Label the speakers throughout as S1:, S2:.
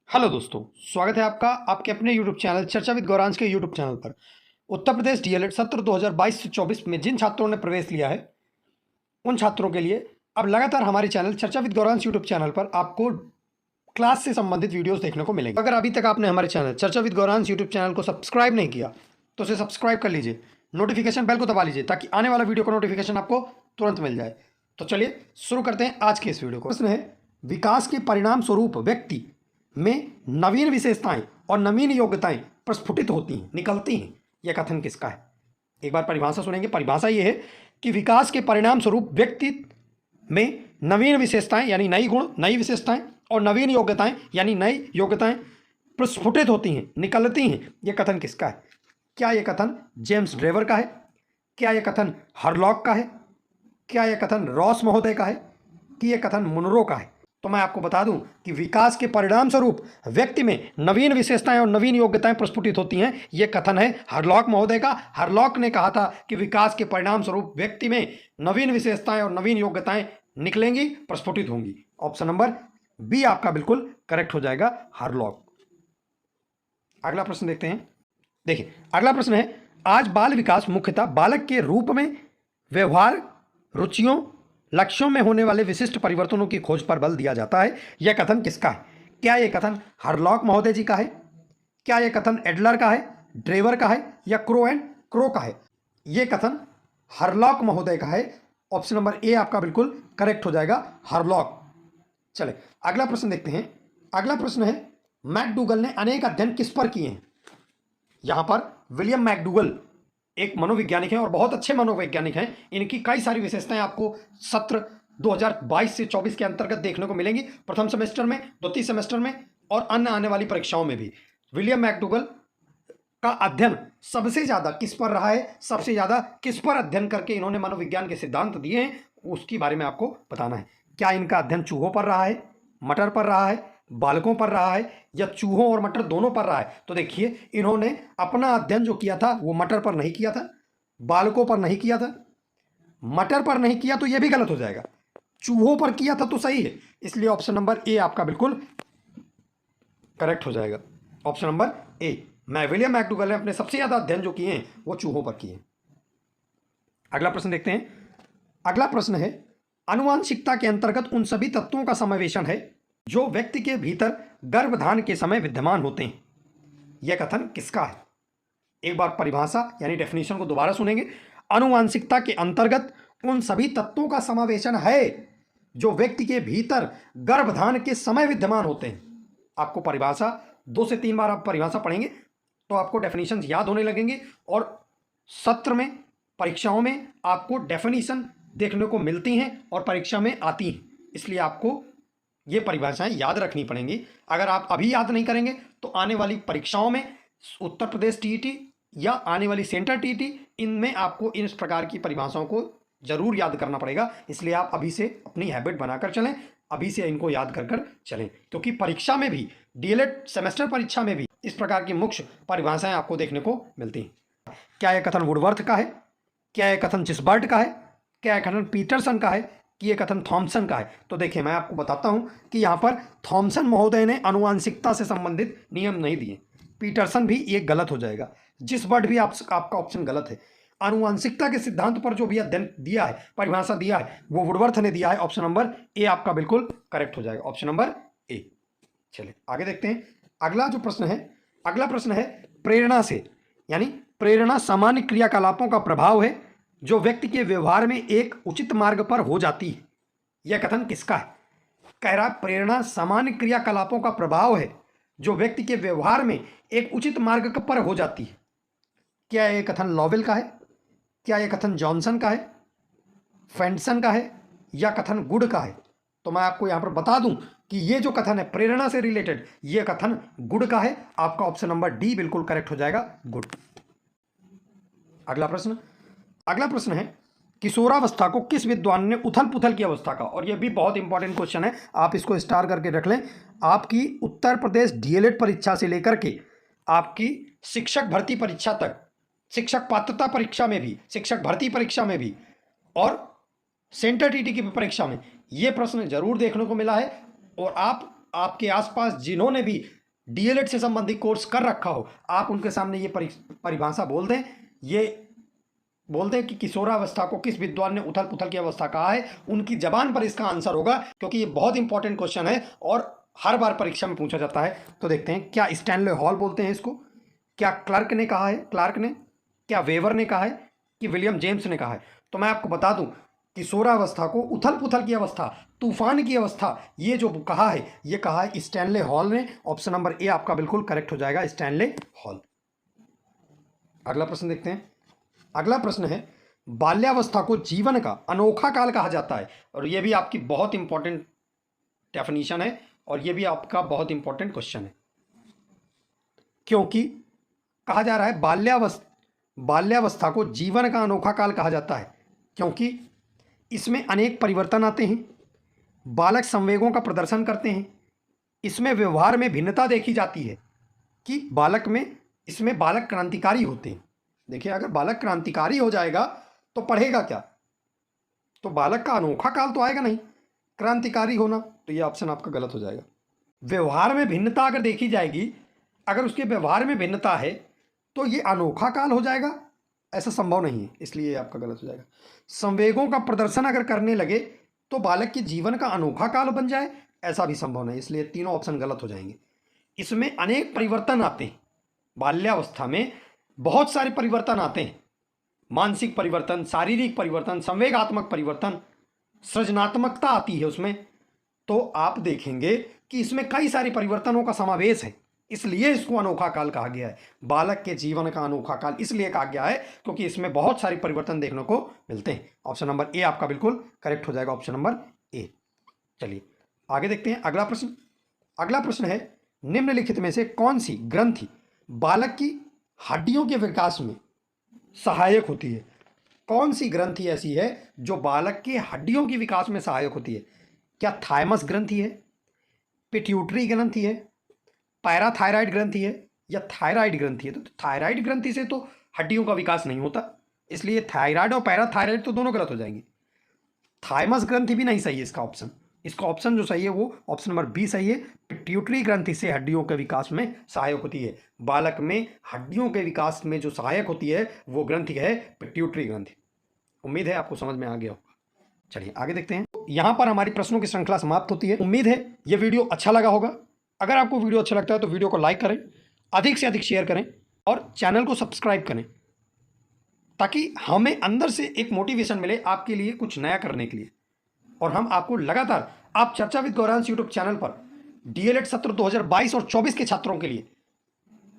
S1: Hello दोस्तों, स्वागत है आपका आपके अपने यूट्यूब चैनल चर्चा विद गौरांश के यूट्यूब चैनल पर। उत्तर प्रदेश डीएलएड सत्र 2022 से 24 में जिन छात्रों ने प्रवेश लिया है उन छात्रों के लिए अब लगातार हमारे चैनल चर्चा विद गौरांश यूट्यूब चैनल पर आपको क्लास से संबंधित वीडियोस देखने को मिलेंगे। अगर अभी तक आपने हमारे चैनल चर्चा विद गौरांश यूट्यूब चैनल को सब्सक्राइब नहीं किया तो उसे सब्सक्राइब कर लीजिए, नोटिफिकेशन बेल को दबा लीजिए ताकि आने वाला वीडियो का नोटिफिकेशन आपको तुरंत मिल जाए। तो चलिए शुरू करते हैं आज के इस वीडियो को। प्रश्न है, विकास के परिणाम स्वरूप व्यक्ति में नवीन विशेषताएं और नवीन योग्यताएं प्रस्फुटित होती हैं, निकलती हैं। यह कथन किसका है? एक बार परिभाषा सुनेंगे। परिभाषा यह है कि विकास के परिणाम स्वरूप व्यक्ति में नवीन विशेषताएं यानी नई गुण, नई विशेषताएं और नवीन योग्यताएं यानी नई योग्यताएं प्रस्फुटित होती हैं, निकलती हैं। यह कथन किसका है? क्या यह कथन जेम्स ड्रेवर का है? क्या यह कथन हरलॉक का है? क्या यह कथन रॉस महोदय का है कि यह कथन मुनरो का है? तो मैं आपको बता दूं कि विकास के परिणाम स्वरूप व्यक्ति में नवीन विशेषताएं और नवीन योग्यताएं प्रस्फुटित होती हैं, यह कथन है हरलॉक महोदय का। हरलॉक ने कहा था कि विकास के परिणाम स्वरूप व्यक्ति में नवीन विशेषताएं और नवीन योग्यताएं निकलेंगी, प्रस्फुटित होंगी। ऑप्शन नंबर बी आपका बिल्कुल करेक्ट हो जाएगा, हरलॉक। अगला प्रश्न देखते हैं। देखिए, अगला प्रश्न है, आज बाल विकास मुख्यतः बालक के रूप में व्यवहार, रुचियों, लक्ष्यों में होने वाले विशिष्ट परिवर्तनों की खोज पर बल दिया जाता है। यह कथन किसका है? क्या यह कथन हरलॉक महोदय जी का है? क्या यह कथन एडलर का है, ड्रेवर का है या क्रो का है? यह कथन हरलॉक महोदय का है। ऑप्शन नंबर ए आपका बिल्कुल करेक्ट हो जाएगा, हरलॉक। चले अगला प्रश्न देखते हैं। अगला प्रश्न है, मैकडूगल ने अनेक अध्ययन किस पर किए हैं? यहां पर विलियम मैकडूगल एक मनोवैज्ञानिक हैं और बहुत अच्छे मनोवैज्ञानिक हैं। इनकी कई सारी विशेषताएं आपको सत्र 2022 से 24 के अंतर्गत देखने को मिलेंगी, प्रथम सेमेस्टर में, द्वितीय सेमेस्टर में और अन्य आने वाली परीक्षाओं में भी। विलियम मैकडूगल का अध्ययन सबसे ज़्यादा किस पर रहा है, सबसे ज़्यादा किस पर अध्ययन करके इन्होंने मनोविज्ञान के सिद्धांत दिए हैं, उसके बारे में आपको बताना है। क्या इनका अध्ययन चूहों पर रहा है, मटर पर रहा है, बालकों पर रहा है या चूहों और मटर दोनों पर रहा है? तो देखिए, इन्होंने अपना अध्ययन जो किया था वो मटर पर नहीं किया था, बालकों पर नहीं किया था, मटर पर नहीं किया तो यह भी गलत हो जाएगा, चूहों पर किया था तो सही है। इसलिए ऑप्शन नंबर ए आपका बिल्कुल करेक्ट हो जाएगा, option number A. William McDougall ने अपने सबसे ज्यादा अध्ययन जो किए हैं वो चूहों पर किए। अगला प्रश्न देखते हैं। अगला प्रश्न है, आनुवांशिकता के अंतर्गत उन सभी तत्वों का समावेशन है जो व्यक्ति के भीतर गर्भधान के समय विद्यमान होते हैं। यह कथन किसका है? एक बार परिभाषा यानी डेफिनेशन को दोबारा सुनेंगे। आनुवांशिकता के अंतर्गत उन सभी तत्वों का समावेशन है जो व्यक्ति के भीतर गर्भधान के समय विद्यमान होते हैं। आपको परिभाषा 2 से 3 बार आप परिभाषा पढ़ेंगे तो आपको डेफिनेशन याद होने लगेंगे और सत्र में, परीक्षाओं में आपको डेफिनेशन देखने को मिलती हैं और परीक्षा में आती हैं। इसलिए आपको ये परिभाषाएं याद रखनी पड़ेंगी। अगर आप अभी याद नहीं करेंगे तो आने वाली परीक्षाओं में, उत्तर प्रदेश टीईटी या आने वाली सेंट्रल टीईटी, इनमें आपको इस प्रकार की परिभाषाओं को जरूर याद करना पड़ेगा। इसलिए आप अभी से अपनी हैबिट बनाकर चलें, अभी से इनको याद कर चलें, क्योंकि परीक्षा में भी, डीएलएड सेमेस्टर परीक्षा में भी इस प्रकार की मुख्य परिभाषाएं आपको देखने को मिलती हैं। क्या यह कथन वुडवर्थ का है? क्या यह कथन जिसबर्ट का है? क्या यह कथन पीटरसन का है कि यह कथन थॉमसन का है? तो देखिए, मैं आपको बताता हूं कि यहां पर थॉमसन महोदय ने आनुवांशिकता से संबंधित नियम नहीं दिए, पीटरसन भी ये गलत हो जाएगा, जिसबर्ट भी आपका ऑप्शन गलत है। आनुवांशिकता के सिद्धांत पर जो भी अध्ययन दिया है, परिभाषा दिया है, वो वुडवर्थ ने दिया है। ऑप्शन नंबर ए आपका बिल्कुल करेक्ट हो जाएगा, ऑप्शन नंबर ए। चलिए आगे देखते हैं। अगला जो प्रश्न है, अगला प्रश्न है, प्रेरणा से यानी प्रेरणा सामान्य क्रियाकलापों का प्रभाव है जो व्यक्ति के व्यवहार में एक उचित मार्ग पर हो जाती है। यह कथन किसका है? कह रहा, प्रेरणा सामान्य क्रियाकलापों का प्रभाव है जो व्यक्ति के व्यवहार में एक उचित मार्ग पर हो जाती है। क्या यह कथन लॉवेल का है? क्या यह कथन जॉनसन का है, फेंडसन का है या कथन गुड का है? तो मैं आपको यहां पर बता दूं कि ये जो कथन है प्रेरणा से रिलेटेड, यह कथन गुड का है। आपका ऑप्शन नंबर डी बिल्कुल करेक्ट हो जाएगा, गुड। अगला प्रश्न, अगला प्रश्न है, किशोरावस्था को किस विद्वान ने उथल पुथल की अवस्था का? और यह भी बहुत इंपॉर्टेंट क्वेश्चन है, आप इसको स्टार करके रख लें। आपकी उत्तर प्रदेश डीएलएड परीक्षा से लेकर के आपकी शिक्षक भर्ती परीक्षा तक, शिक्षक पात्रता परीक्षा में भी, शिक्षक भर्ती परीक्षा में भी और सेंट्रल टीटी की परीक्षा में ये प्रश्न जरूर देखने को मिला है। और आप आपके आसपास जिन्होंने भी डीएलएड से संबंधित कोर्स कर रखा हो, आप उनके सामने ये परिभाषा बोल दें, ये बोल दें कि किशोरावस्था को किस विद्वान ने उथल पुथल की अवस्था कहा है, उनकी जबान पर इसका आंसर होगा, क्योंकि ये बहुत इंपॉर्टेंट क्वेश्चन है और हर बार परीक्षा में पूछा जाता है। तो देखते हैं, क्या स्टैनले हॉल बोलते हैं इसको, क्या क्लार्क ने कहा है, क्या वेवर ने कहा है, कि विलियम जेम्स ने कहा है। तो मैं आपको बता दूं, किशोरावस्था को उथल पुथल की अवस्था, तूफान की अवस्था, ये जो कहा है, ये कहा है स्टैनले हॉल ने। ऑप्शन नंबर ए आपका बिल्कुल करेक्ट हो जाएगा, स्टैनले हॉल। अगला प्रश्न देखते हैं। अगला प्रश्न है, बाल्यावस्था को जीवन का अनोखा काल कहा जाता है, और ये भी आपकी बहुत इंपॉर्टेंट डेफिनेशन है और ये भी आपका बहुत इंपॉर्टेंट क्वेश्चन है, क्योंकि कहा जा रहा है बाल्यावस्था को जीवन का अनोखा काल कहा जाता है, क्योंकि इसमें अनेक परिवर्तन आते हैं, बालक संवेगों का प्रदर्शन करते हैं, इसमें व्यवहार में भिन्नता देखी जाती है, कि इसमें बालक क्रांतिकारी होते हैं। देखिए, अगर बालक क्रांतिकारी हो जाएगा तो पढ़ेगा क्या, तो बालक का अनोखा काल तो आएगा नहीं, क्रांतिकारी होना, तो ये ऑप्शन आपका गलत हो जाएगा। व्यवहार में भिन्नता अगर देखी जाएगी, अगर उसके व्यवहार में भिन्नता है तो ये अनोखा काल हो जाएगा, ऐसा संभव नहीं है, इसलिए आपका गलत हो जाएगा। संवेगों का प्रदर्शन अगर करने लगे तो बालक के जीवन का अनोखा काल बन जाए, ऐसा भी संभव नहीं, इसलिए तीनों ऑप्शन गलत हो जाएंगे। इसमें अनेक परिवर्तन आते हैं, बाल्यावस्था में बहुत सारे परिवर्तन आते हैं, मानसिक परिवर्तन, शारीरिक परिवर्तन, संवेगात्मक परिवर्तन, सृजनात्मकता आती है उसमें। तो आप देखेंगे कि इसमें कई सारे परिवर्तनों का समावेश है, इसलिए इसको अनोखा काल कहा गया है। बालक के जीवन का अनोखा काल इसलिए कहा गया है क्योंकि इसमें बहुत सारे परिवर्तन देखने को मिलते हैं। ऑप्शन नंबर ए आपका बिल्कुल करेक्ट हो जाएगा, ऑप्शन नंबर ए। चलिए आगे देखते हैं अगला प्रश्न। अगला प्रश्न है, निम्नलिखित में से कौन सी ग्रंथि बालक की हड्डियों के विकास में सहायक होती है? कौन सी ग्रंथि ऐसी है जो बालक के हड्डियों के विकास में सहायक होती है? क्या थाइमस ग्रंथि है, पिट्यूटरी ग्रंथि है, पैराथायराइड ग्रंथि है, या थायराइड ग्रंथि है? तो थायराइड ग्रंथि से तो हड्डियों का विकास नहीं होता, इसलिए थायराइड और पैराथायराइड तो दोनों गलत हो जाएंगे। थाइमस ग्रंथि भी नहीं सही है इसका ऑप्शन। इसका ऑप्शन जो सही है वो ऑप्शन नंबर बी सही है। पिट्यूटरी ग्रंथि से हड्डियों के विकास में सहायक होती है। बालक में हड्डियों के विकास में जो सहायक होती है वो ग्रंथि है पिट्यूटरी ग्रंथि। उम्मीद है आपको समझ में आ गया होगा। चलिए आगे देखते हैं। यहाँ पर हमारी प्रश्नों की श्रृंखला समाप्त होती है। उम्मीद है ये वीडियो अच्छा लगा होगा। अगर आपको वीडियो अच्छा लगता है तो वीडियो को लाइक करें, अधिक से अधिक शेयर करें और चैनल को सब्सक्राइब करें, ताकि हमें अंदर से एक मोटिवेशन मिले आपके लिए कुछ नया करने के लिए। और हम आपको लगातार आप चर्चा विद गौरांश यूट्यूब चैनल पर डीएलएड सत्र 2022 और 24 के छात्रों के लिए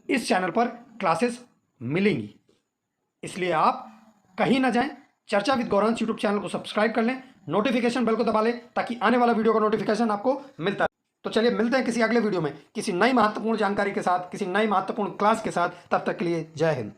S1: इस चैनल पर क्लासेस मिलेंगी, इसलिए आप कहीं ना जाएं। चर्चा विद गौरांश यूट्यूब चैनल को सब्सक्राइब कर लें, नोटिफिकेशन बेल को दबा लें, ताकि आने वाला वीडियो का नोटिफिकेशन आपको मिलता है। तो चलिए मिलते हैं किसी अगले वीडियो में किसी नई महत्वपूर्ण जानकारी के साथ, किसी नई महत्वपूर्ण क्लास के साथ। तब तक के लिए जय हिंद।